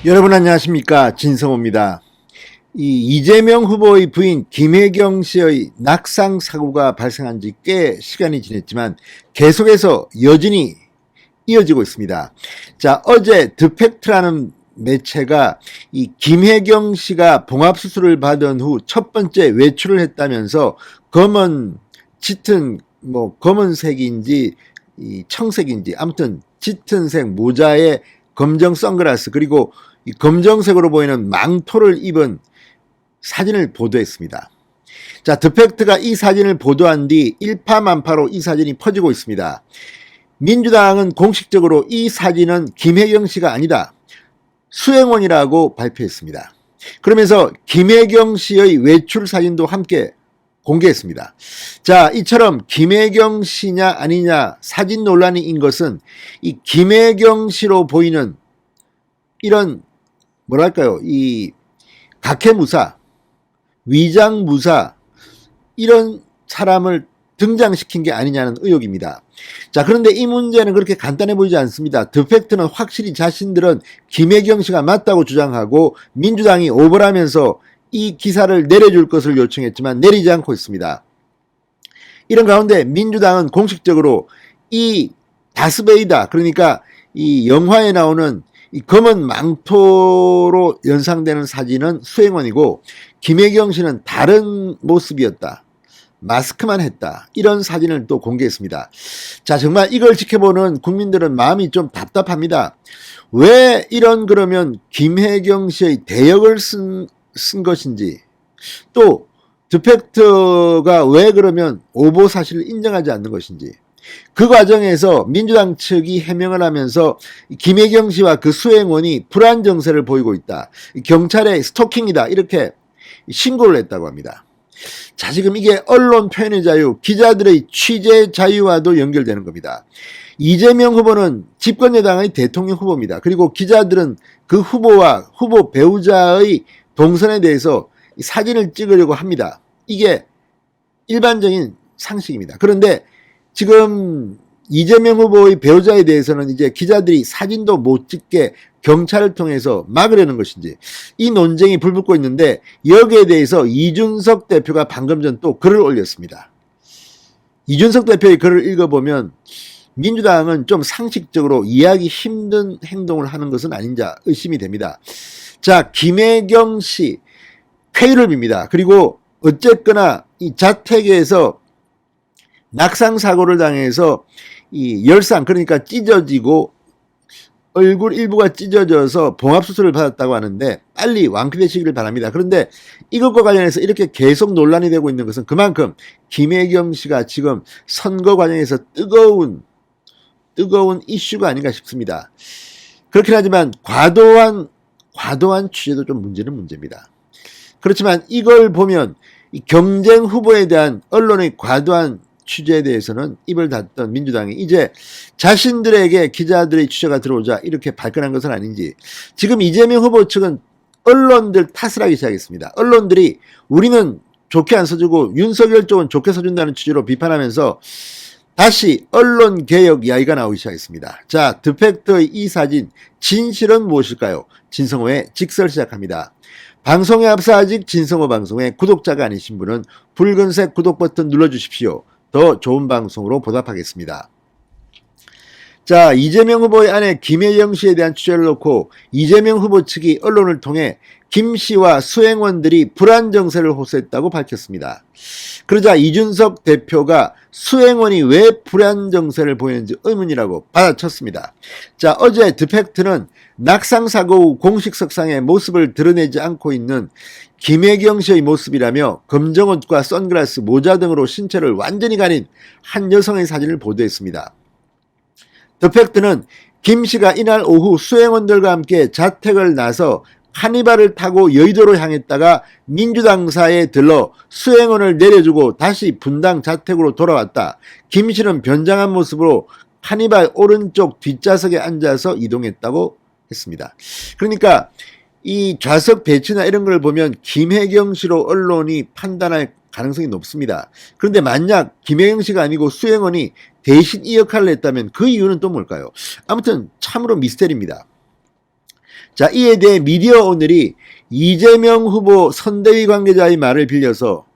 여러분 안녕하십니까, 진성호입니다. 이재명 후보의 부인 김혜경 씨의 낙상 사고가 발생한 지 꽤 시간이 지났지만 계속해서 여전히 이어지고 있습니다. 자, 어제 드팩트라는 매체가 이 김혜경 씨가 봉합수술을 받은 후 첫 번째 외출을 했다면서 검은 짙은 검은색인지 청색인지 아무튼 짙은색 모자에 검정 선글라스 그리고 이 검정색으로 보이는 망토를 입은 사진을 보도했습니다. 자, 드팩트가 이 사진을 보도한 뒤 일파만파로 이 사진이 퍼지고 있습니다. 민주당은 공식적으로 이 사진은 김혜경 씨가 아니다, 수행원이라고 발표했습니다. 그러면서 김혜경 씨의 외출 사진도 함께 공개했습니다. 자, 이처럼 김혜경 씨냐 아니냐 사진 논란이 인 것은 이 김혜경 씨로 보이는 이런 뭐랄까요, 이 각해무사, 위장무사 이런 사람을 등장시킨 게 아니냐는 의혹입니다. 자, 그런데 이 문제는 그렇게 간단해 보이지 않습니다. 드팩트는 확실히 자신들은 김혜경 씨가 맞다고 주장하고 민주당이 오버라면서 이 기사를 내려줄 것을 요청했지만 내리지 않고 있습니다. 이런 가운데 민주당은 공식적으로 이 다스베이다, 그러니까 이 영화에 나오는 이 검은 망토로 연상되는 사진은 수행원이고 김혜경 씨는 다른 모습이었다, 마스크만 했다, 이런 사진을 또 공개했습니다. 자, 정말 이걸 지켜보는 국민들은 마음이 좀 답답합니다. 왜 이런 그러면 김혜경 씨의 대역을 쓴 것인지, 또 드팩트가 왜 그러면 오보 사실을 인정하지 않는 것인지, 그 과정에서 민주당 측이 해명을 하면서 김혜경 씨와 그 수행원이 불안 정세를 보이고 있다, 경찰의 스토킹이다, 이렇게 신고를 했다고 합니다. 자, 지금 이게 언론 표현의 자유, 기자들의 취재 자유와도 연결되는 겁니다. 이재명 후보는 집권여당의 대통령 후보입니다. 그리고 기자들은 그 후보와 후보 배우자의 동선에 대해서 사진을 찍으려고 합니다. 이게 일반적인 상식입니다. 그런데 지금 이재명 후보의 배우자에 대해서는 이제 기자들이 사진도 못 찍게 경찰을 통해서 막으려는 것인지, 이 논쟁이 불붙고 있는데 여기에 대해서 이준석 대표가 방금 전 또 글을 올렸습니다. 이준석 대표의 글을 읽어보면 민주당은 좀 상식적으로 이해하기 힘든 행동을 하는 것은 아닌지 의심이 됩니다. 자, 김혜경 씨 쾌유를 빕니다. 그리고 어쨌거나 이 자택에서 낙상 사고를 당해서 이 열상, 그러니까 찢어지고 얼굴 일부가 찢어져서 봉합수술을 받았다고 하는데 빨리 완쾌되시기를 바랍니다. 그런데 이것과 관련해서 이렇게 계속 논란이 되고 있는 것은 그만큼 김혜경 씨가 지금 선거 과정에서 뜨거운 이슈가 아닌가 싶습니다. 그렇긴 하지만 과도한 취재도 좀 문제입니다. 그렇지만 이걸 보면 이 경쟁 후보에 대한 언론의 과도한 취재에 대해서는 입을 닫던 민주당이 이제 자신들에게 기자들의 취재가 들어오자 이렇게 발끈한 것은 아닌지, 지금 이재명 후보 측은 언론들 탓을 하기 시작했습니다. 언론들이 우리는 좋게 안 써주고 윤석열 쪽은 좋게 써준다는 취지로 비판하면서 다시 언론개혁 이야기가 나오기 시작했습니다. 자, 드팩트의 이 사진 진실은 무엇일까요? 진성호의 직설 시작합니다. 방송에 앞서 아직 진성호 방송에 구독자가 아니신 분은 붉은색 구독 버튼 눌러주십시오. 더 좋은 방송으로 보답하겠습니다. 자, 이재명 후보의 아내 김혜경 씨에 대한 취재를 놓고 이재명 후보 측이 언론을 통해 김 씨와 수행원들이 불안 정세를 호소했다고 밝혔습니다. 그러자 이준석 대표가 수행원이 왜 불안 정세를 보이는지 의문이라고 받아쳤습니다. 자, 어제 드팩트는 낙상 사고 후 공식 석상에 모습을 드러내지 않고 있는 김혜경 씨의 모습이라며 검정옷과 선글라스, 모자 등으로 신체를 완전히 가린 한 여성의 사진을 보도했습니다. 드팩트는 김 씨가 이날 오후 수행원들과 함께 자택을 나서 카니발을 타고 여의도로 향했다가 민주당사에 들러 수행원을 내려주고 다시 분당 자택으로 돌아왔다. 김 씨는 변장한 모습으로 카니발 오른쪽 뒷좌석에 앉아서 이동했다고 했습니다. 그러니까 이 좌석 배치나 이런 걸 보면 김혜경 씨로 언론이 판단할 가능성이 높습니다. 그런데 만약 김혜경 씨가 아니고 수행원이 대신 이 역할을 했다면 그 이유는 또 뭘까요? 아무튼 참으로 미스테리입니다. 자, 이에 대해 미디어 오늘이 이재명 후보 선대위 관계자의 말을 빌려서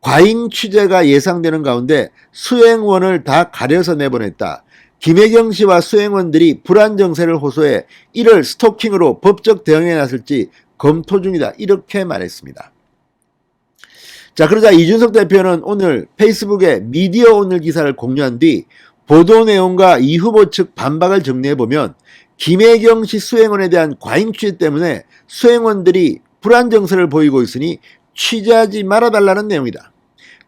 과잉 취재가 예상되는 가운데 수행원을 다 가려서 내보냈다. 김혜경 씨와 수행원들이 불안 정세를 호소해 이를 스토킹으로 법적 대응에 나설지 검토 중이다. 이렇게 말했습니다. 자, 그러자 이준석 대표는 오늘 페이스북에 미디어 오늘 기사를 공유한 뒤 보도 내용과 이 후보 측 반박을 정리해보면 김혜경 씨 수행원에 대한 과잉 취재 때문에 수행원들이 불안 정세를 보이고 있으니 취재하지 말아달라는 내용이다.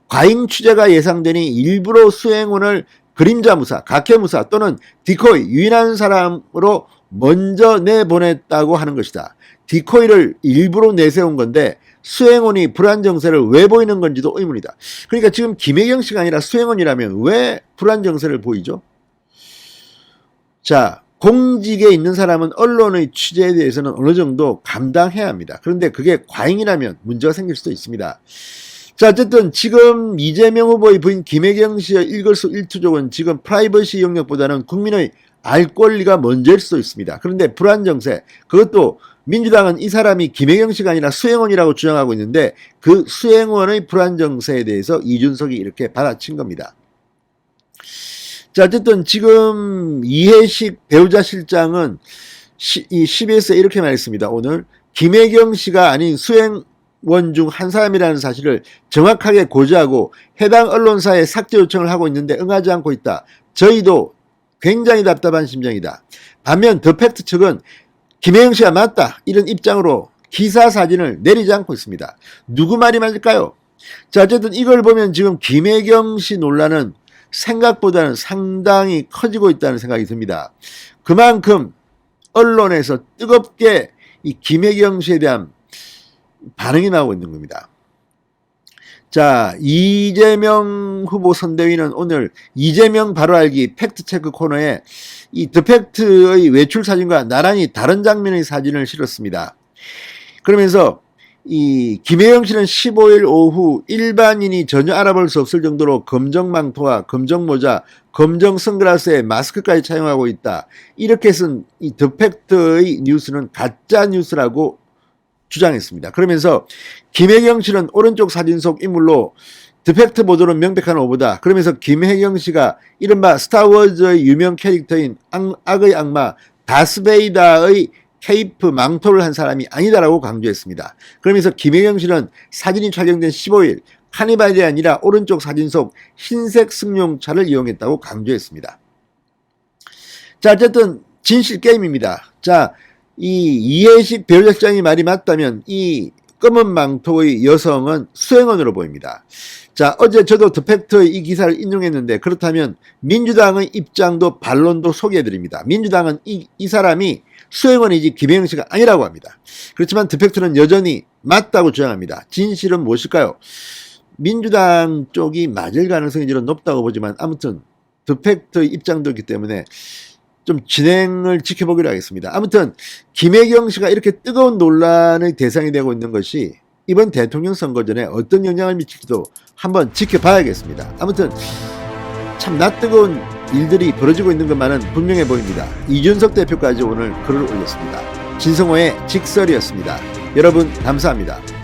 과잉 취재가 예상되니 일부러 수행원을 그림자무사, 각해무사 또는 디코이, 유인한 사람으로 먼저 내보냈다고 하는 것이다. 디코이를 일부러 내세운 건데 수행원이 불안 정세를 왜 보이는 건지도 의문이다. 그러니까 지금 김혜경 씨가 아니라 수행원이라면 왜 불안 정세를 보이죠? 자, 공직에 있는 사람은 언론의 취재에 대해서는 어느 정도 감당해야 합니다. 그런데 그게 과잉이라면 문제가 생길 수도 있습니다. 자, 어쨌든 지금 이재명 후보의 부인 김혜경 씨의 일거수일투족은 지금 프라이버시 영역보다는 국민의 알 권리가 먼저일 수도 있습니다. 그런데 불안 정세, 그것도 민주당은 이 사람이 김혜경 씨가 아니라 수행원이라고 주장하고 있는데 그 수행원의 불안 정세에 대해서 이준석이 이렇게 받아친 겁니다. 자, 어쨌든 지금 이해식 배우자 실장은 이 CBS에 이렇게 말했습니다. 오늘 김혜경 씨가 아닌 수행원 중 한 사람이라는 사실을 정확하게 고지하고 해당 언론사에 삭제 요청을 하고 있는데 응하지 않고 있다. 저희도 굉장히 답답한 심정이다. 반면 더 팩트 측은 김혜경 씨가 맞다 이런 입장으로 기사 사진을 내리지 않고 있습니다. 누구 말이 맞을까요? 자, 어쨌든 이걸 보면 지금 김혜경 씨 논란은 생각보다는 상당히 커지고 있다는 생각이 듭니다. 그만큼 언론에서 뜨겁게 이 김혜경 씨에 대한 반응이 나오고 있는 겁니다. 자, 이재명 후보 선대위는 오늘 이재명 바로 알기 팩트체크 코너에 이 더 팩트의 외출 사진과 나란히 다른 장면의 사진을 실었습니다. 그러면서 이 김혜경 씨는 15일 오후 일반인이 전혀 알아볼 수 없을 정도로 검정 망토와 검정 모자, 검정 선글라스에 마스크까지 착용하고 있다. 이렇게 쓴 이 더 팩트의 뉴스는 가짜 뉴스라고 주장했습니다. 그러면서 김혜경 씨는 오른쪽 사진 속 인물로 더 팩트 보도는 명백한 오보다. 그러면서 김혜경 씨가 이른바 스타워즈의 유명 캐릭터인 악의 악마 다스베이다의 케이프 망토를 한 사람이 아니다라고 강조했습니다. 그러면서 김혜경 씨는 사진이 촬영된 15일 카니발이 아니라 오른쪽 사진 속 흰색 승용차를 이용했다고 강조했습니다. 자, 어쨌든 진실 게임입니다. 자, 이 이해식 배우자장이 말이 맞다면 이 검은 망토의 여성은 수행원으로 보입니다. 자, 어제 저도 더 팩트의 이 기사를 인용했는데 그렇다면 민주당의 입장도 반론도 소개해드립니다. 민주당은 이 사람이 수행원이지 김혜경 씨가 아니라고 합니다. 그렇지만 더 팩트는 여전히 맞다고 주장합니다. 진실은 무엇일까요? 민주당 쪽이 맞을 가능성이 좀 높다고 보지만 아무튼 더 팩트의 입장도 있기 때문에 좀 진행을 지켜보기로 하겠습니다. 아무튼 김혜경 씨가 이렇게 뜨거운 논란의 대상이 되고 있는 것이 이번 대통령 선거 전에 어떤 영향을 미칠지도 한번 지켜봐야겠습니다. 아무튼 참 낯뜨거운 일들이 벌어지고 있는 것만은 분명해 보입니다. 이준석 대표까지 오늘 글을 올렸습니다. 진성호의 직설이었습니다. 여러분 감사합니다.